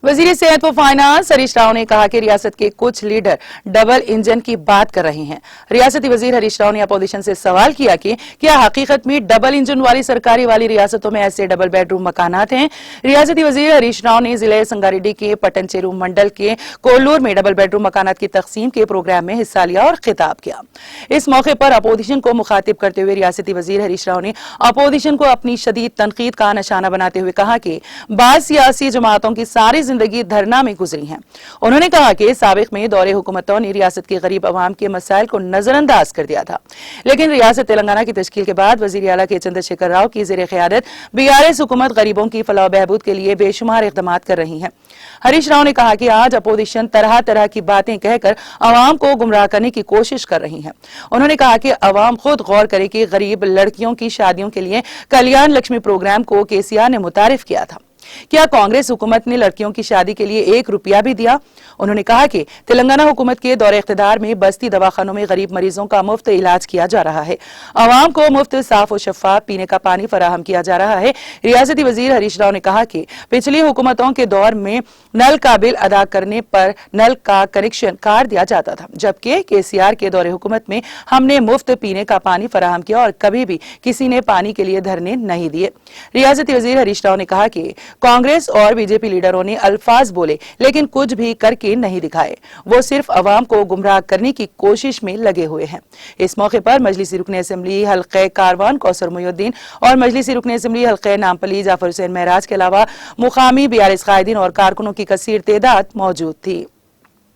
वजीर सेहत व फाइनेंस हरीश राव ने कहा कि रियासत के कुछ लीडर डबल इंजन की बात कर रहे हैं। रियासती वजीर हरीश राव ने अपोजिशन से सवाल किया कि क्या हकीकत में डबल इंजन वाली सरकारी वाली रियासतों में ऐसे डबल बेडरूम मकानात हैं। रियासती वजीर हरीश राव ने जिले संगारेड्डी के पटनचेरू मंडल के कोल्लूर में डबल बेडरूम मकानात की तकसीम के प्रोग्राम में हिस्सा लिया और खिताब किया। इस मौके पर अपोजिशन को मुखातिब करते हुए रियासती वजीर हरीश राव ने अपोजिशन को अपनी शदीद तनकीद का निशाना बनाते हुए कहा कि बाद सियासी जमातों की सारी जिंदगी धरना में गुजरी है। उन्होंने कहा कि साबिक में दौरे हुकूमतों ने रियासत के गरीब अवाम के मसाइल को नजरअंदाज कर दिया था, लेकिन रियासत तेलंगाना की तश्कील के बाद वजीर आला के चंद्रशेखर राव की ज़ेर क़यादत BRS हुकूमत गरीबों की फलाह बहबूद के लिए बेशुमार इक़दाम कर रही है। हरीश राव ने कहा कि आज अपोजिशन तरह तरह की बातें कहकर अवाम को गुमराह करने की कोशिश कर रही है। उन्होंने कहा कि अवाम खुद गौर करे कि गरीब लड़कियों की शादियों के लिए कल्याण लक्ष्मी प्रोग्राम को KCR ने मुतारिफ किया था। क्या कांग्रेस हुकूमत ने लड़कियों की शादी के लिए 1 रुपया भी दिया? उन्होंने कहा कि तेलंगाना हुकूमत के दौरे इख्तिदार में बस्ती दवाखानों में गरीब मरीजों का मुफ्त इलाज किया जा रहा है। अवाम को मुफ्त साफ और शफाफ पीने का पानी फराहम किया जा रहा है। रियासती वजीर हरीश राव ने कहा कि पिछली हुकूमतों के दौर में नल का बिल अदा करने पर नल का कनेक्शन काट दिया जाता था, जबकि KCR के दौरे हुकूमत में हमने मुफ्त पीने का पानी फराहम किया और कभी भी किसी ने पानी के लिए धरने नहीं दिए। रियासती वजीर हरीश राव ने कहा कि कांग्रेस और BJP लीडरों ने अल्फाज बोले लेकिन कुछ भी करके नहीं दिखाए। वो सिर्फ अवाम को गुमराह करने की कोशिश में लगे हुए हैं। इस मौके पर मजलिसी रुकन असेंबली हल्के कारवान कौसर मोहिउद्दीन और मजलिसी रुकन असेंबली हल्के नामपली जाफर हुसैन महराज के अलावा मुकामी BRS कायदीन और कारकुनों की कसीर तादाद मौजूद थी।